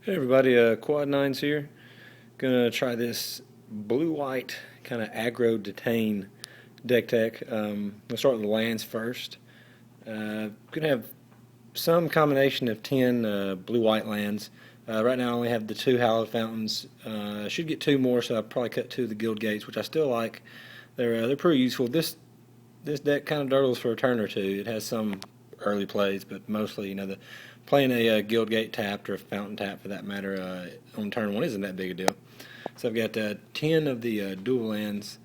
Hey everybody, QUAD9s here. Gonna try this blue-white kind of aggro detain deck tech. We'll start with the lands first. Gonna have some combination of 10 blue-white lands. Right now I only have the two hallowed fountains. I should get two more, so I'll probably cut two of the guild gates, which I still like. They're pretty useful. This deck kind of durdles for a turn or two. It has some early plays, but mostly, playing a guild gate tapped or a fountain tap for that matter on turn one isn't that big a deal. So I've got 10 of the dual lands,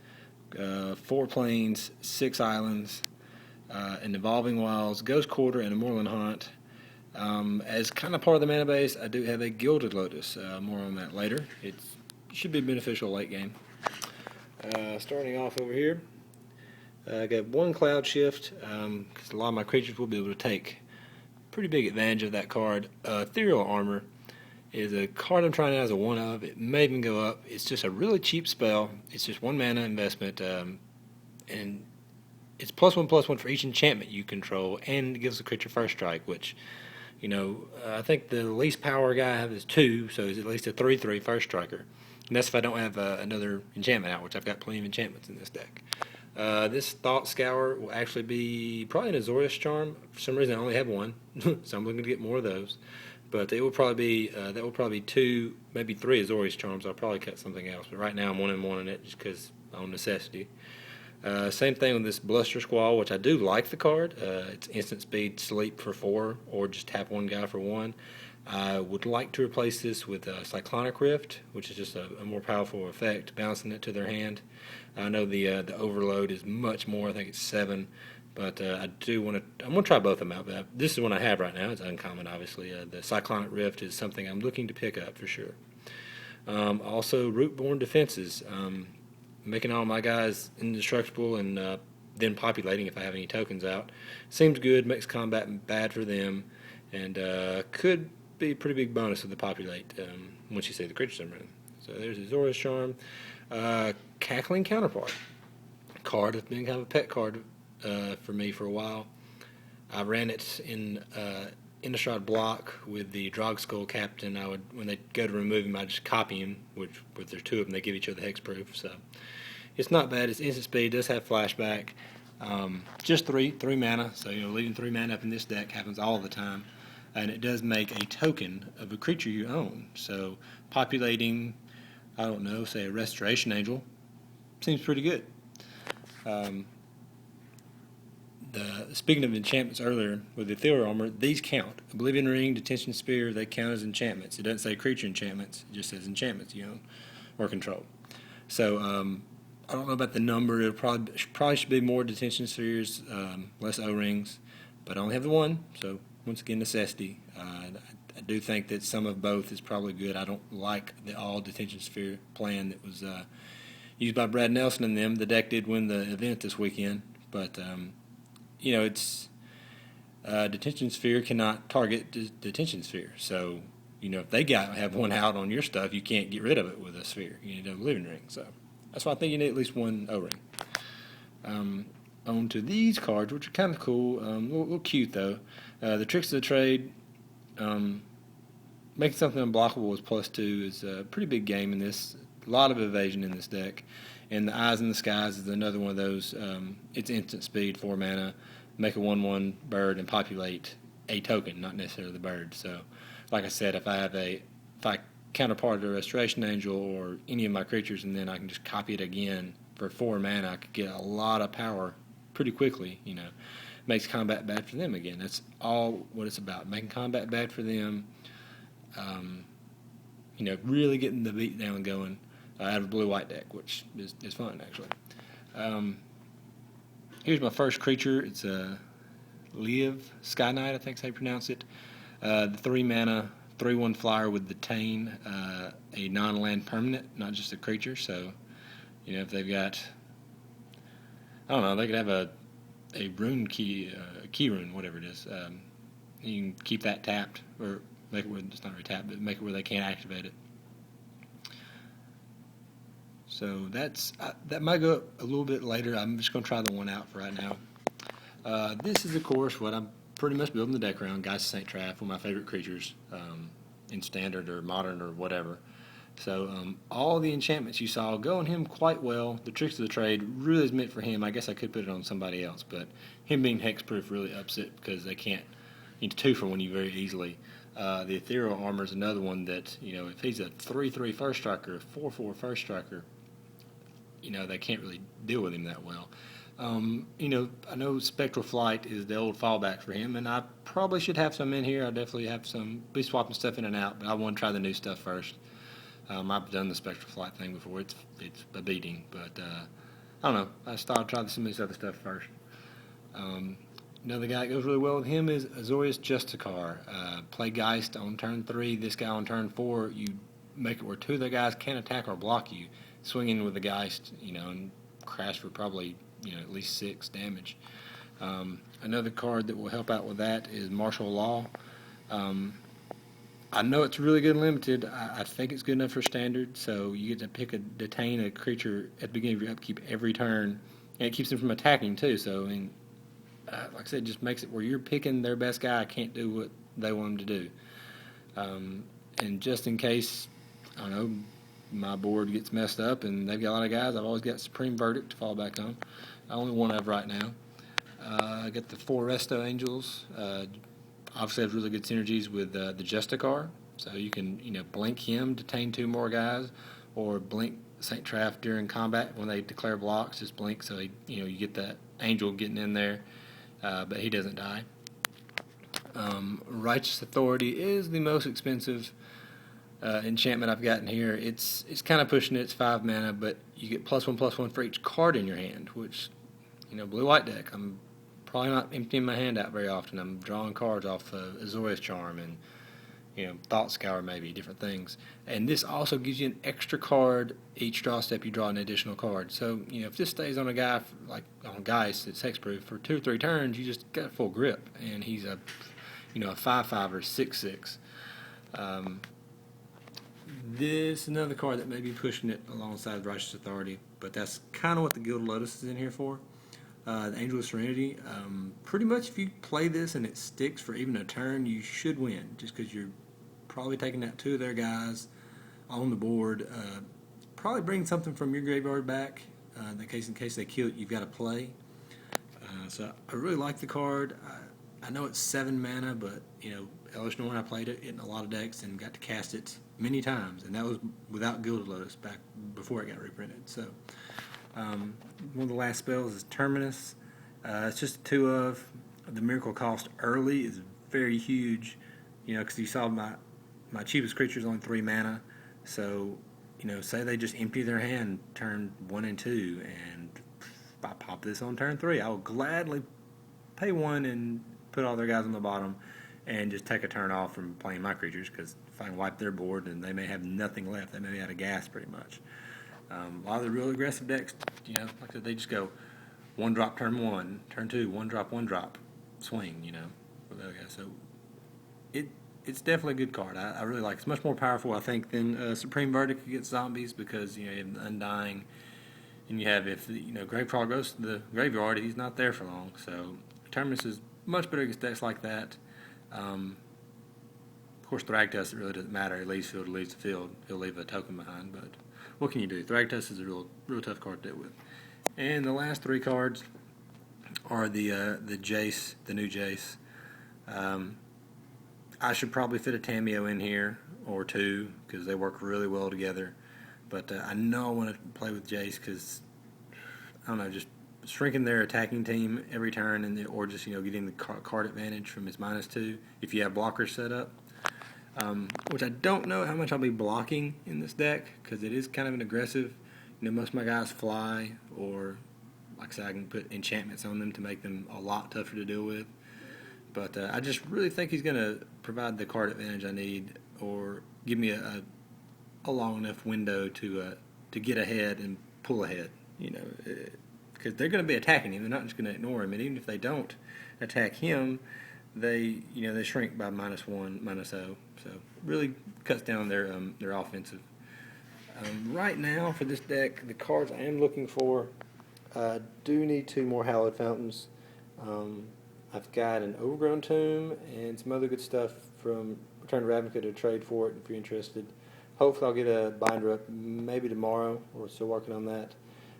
4 plains, 6 islands, an evolving wilds, ghost quarter, and a moorland haunt. As kind of part of the mana base, I do have a gilded lotus. More on that later. It should be beneficial late game. Starting off over here. I got one cloud shift because a lot of my creatures will be able to take pretty big advantage of that card. Ethereal Armor is a card I'm trying out as a one of. It may even go up. It's just a really cheap spell. It's just 1 mana investment, and it's +1/+1 for each enchantment you control, and it gives the creature first strike, which, I think the least power guy I have is 2, so it's at least a 3/3 first striker. And that's if I don't have another enchantment out, which I've got plenty of enchantments in this deck. This Thought Scour will actually be probably an Azorius charm. For some reason, I only have one, so I'm looking to get more of those. But it will probably be 2, maybe 3 Azorius charms. I'll probably cut something else. But right now, I'm 1-1 in it just because on necessity. Same thing with this Bluster Squall, which I do like the card. It's instant speed, sleep for 4, or just tap one guy for 1. I would like to replace this with Cyclonic Rift, which is just a more powerful effect, bouncing it to their hand. I know the overload is much more. I think it's 7, but I'm gonna try both of them out. But this is one I have right now. It's uncommon, obviously. The Cyclonic Rift is something I'm looking to pick up for sure. Also, Rootborn Defenses, making all my guys indestructible and then populating if I have any tokens out. Seems good. Makes combat bad for them, and could be a pretty big bonus with the populate once you say the creatures I'm running. So there's Azorius charm. Cackling Counterpart card has been kind of a pet card for me for a while. I ran it in Innistrad block with the Drogskull Captain. When they go to remove him, I just copy him, which with there's 2 of them, they give each other hexproof. So it's not bad. It's instant speed. Does have flashback. Just 3 mana. So leaving 3 mana up in this deck happens all the time, and it does make a token of a creature you own. So populating, I don't know, say a Restoration Angel, seems pretty good. Speaking of enchantments earlier, with the Ethereal Armor, these count. Oblivion Ring, Detention Spear, they count as enchantments. It doesn't say creature enchantments, it just says enchantments you own or control. So I don't know about the number. It probably should be more Detention Spheres, less O-Rings, but I only have the one, so once again, necessity. I do think that some of both is probably good. I don't like the all Detention Sphere plan that was used by Brad Nelson and them. The deck did win the event this weekend, but it's Detention Sphere cannot target Detention Sphere. So if they have one out on your stuff, you can't get rid of it with a sphere. You need a living ring. So that's why I think you need at least one O-ring. On to these cards, which are kind of cool, a little cute though. The Tricks of the Trade, making something unblockable with +2 is a pretty big game in this. A lot of evasion in this deck. And the Eyes in the Skies is another one of those. It's instant speed, 4 mana, make a 1/1 bird and populate a token, not necessarily the bird. So, like I said, if I counterpart a Restoration Angel or any of my creatures, and then I can just copy it again for 4 mana, I could get a lot of power pretty quickly. Makes combat bad for them again. That's all what it's about, making combat bad for them. Really getting the beatdown going out of a blue-white deck, which is fun, actually. Here's my first creature. It's a Live Sky Knight, I think is how you pronounce it. The 3 mana, 3/1 flyer with Detain, a non-land permanent, not just a creature. So, if they've got, I don't know, they could have a rune key rune, whatever it is. You can keep that tapped, or make it where it's not really tapped, but make it where they can't activate it. So that might go up a little bit later. I'm just going to try the one out for right now. This is, of course, what I'm pretty much building the deck around. Geist of St. Traff, one of my favorite creatures. in Standard or Modern or whatever. So all the enchantments you saw go on him quite well. The Tricks of the Trade really is meant for him. I guess I could put it on somebody else, but him being hexproof really ups it because they can't two for one you very easily. The Ethereal Armor is another one that, if he's a 3/3 first striker, 4/4 first striker, they can't really deal with him that well. I know Spectral Flight is the old fallback for him, and I probably should have some in here. I definitely have some, be swapping stuff in and out, but I want to try the new stuff first. I've done the Spectral Flight thing before. It's a beating, but I don't know. I just thought I'd try some of this other stuff first. Another guy that goes really well with him is Azorius Justicar. Play Geist on turn 3. This guy on turn 4, you make it where 2 of the guys can't attack or block you. Swing in with the Geist, and crash for probably at least 6 damage. Another card that will help out with that is Martial Law. I know it's really good limited. I think it's good enough for Standard. So you get to pick detain a creature at the beginning of your upkeep every turn, and it keeps them from attacking too. So like I said, it just makes it where you're picking their best guy can't do what they want him to do. And just in case, I don't know, my board gets messed up and they've got a lot of guys, I've always got Supreme Verdict to fall back on. Only one I have right now. I got the 4 Resto Angels. Obviously has really good synergies with the Justicar. So you can, blink him, detain 2 more guys, or blink Saint Traff during combat when they declare blocks. Just blink so you get that angel getting in there, but he doesn't die. Righteous Authority is the most expensive enchantment I've gotten here. It's kind of pushing it. It's 5 mana, but you get +1/+1 for each card in your hand, which, blue-white deck, I'm probably not emptying my hand out very often. I'm drawing cards off Azorius Charm and, Thought Scour maybe, different things. And this also gives you an extra card each draw step you draw an additional card. So, if this stays on a guy, like on Geist, it's hexproof, for 2 or 3 turns, you just got full grip. And he's a 5/5 or 6/6. This is another card that may be pushing it alongside Righteous Authority, but that's kind of what the Gilded Lotus is in here for. The Angel of Serenity. Pretty much if you play this and it sticks for even a turn, you should win, just because you're probably taking out 2 of their guys on the board. Probably bring something from your graveyard back. In case they kill it, you've got to play. So I really like the card. I know it's 7 mana, but Hellish Norn, I played it in a lot of decks and got to cast it many times, and that was without Gilded Lotus back before it got reprinted. So one of the last spells is Terminus. It's just a 2 of. The miracle cost early is very huge, because you saw my cheapest creature is only 3 mana. So, say they just empty their hand turn 1 and 2, and if I pop this on turn 3, I will gladly pay 1 and put all their guys on the bottom and just take a turn off from playing my creatures, because if I can wipe their board, then they may have nothing left. They may be out of gas pretty much. A lot of the real aggressive decks, like I said, they just go 1 drop turn 1, turn 2, 1 drop, 1 drop, swing, with the other guys. So it's definitely a good card. I really like it. It's much more powerful, I think, than Supreme Verdict against zombies, because you have the Undying, and you have, if Gravecrawler goes to the graveyard, he's not there for long. So Terminus is much better against decks like that. Of course, Thragtusk, it really doesn't matter. He leaves field, leaves the field. He'll leave a token behind, but what can you do? Thragtusk is a real tough card to deal with. And the last 3 cards are the Jace, the new Jace. I should probably fit a Tamiyo in here, or 2, because they work really well together. But I know I want to play with Jace because, I don't know, just shrinking their attacking team every turn, or just getting the card advantage from his -2 if you have blockers set up. Which I don't know how much I'll be blocking in this deck, because it is kind of an aggressive. Most of my guys fly, or like I said, I can put enchantments on them to make them a lot tougher to deal with. But I just really think he's going to provide the card advantage I need, or give me a long enough window to get ahead and pull ahead. Because they're going to be attacking him. They're not just going to ignore him. And even if they don't attack him, they shrink by -1, -0. So really cuts down their offensive. Right now for this deck, the cards I am looking for, do need 2 more Hallowed Fountains. I've got an Overgrown Tomb and some other good stuff from Return to Ravnica to trade for it if you're interested. Hopefully I'll get a binder up maybe tomorrow. We're still working on that.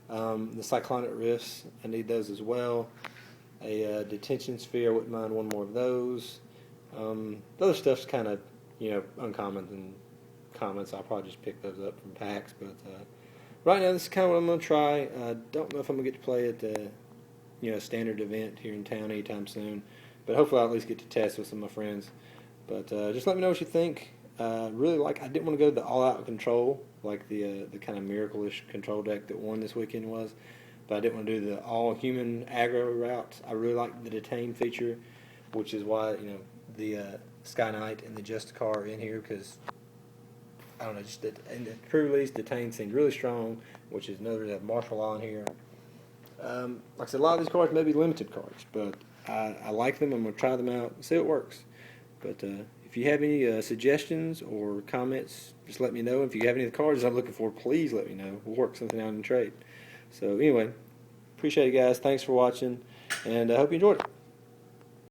The Cyclonic Rifts, I need those as well. A Detention Sphere, I wouldn't mind one more of those. The other stuff's kind of, uncommon and common, so I'll probably just pick those up from packs. But right now, this is kind of what I'm going to try. I don't know if I'm going to get to play at the standard event here in town anytime soon, but hopefully I'll at least get to test with some of my friends. But just let me know what you think. Really I didn't want to go to the all-out control, like the kind of miracle-ish control deck that won this weekend was, but I didn't want to do the all-human aggro route. I really like the Detain feature, which is why the Sky Knight and the Justicar are in here, because I don't know, just in the pre-release, Detain seemed really strong, which is another to have martial law in here. Like I said, a lot of these cards may be limited cards, but I like them. I'm going to try them out and see what works. But if you have any suggestions or comments, just let me know. If you have any of the cards I'm looking for, please let me know. We'll work something out in trade. So anyway, appreciate it, guys. Thanks for watching, and I hope you enjoyed it.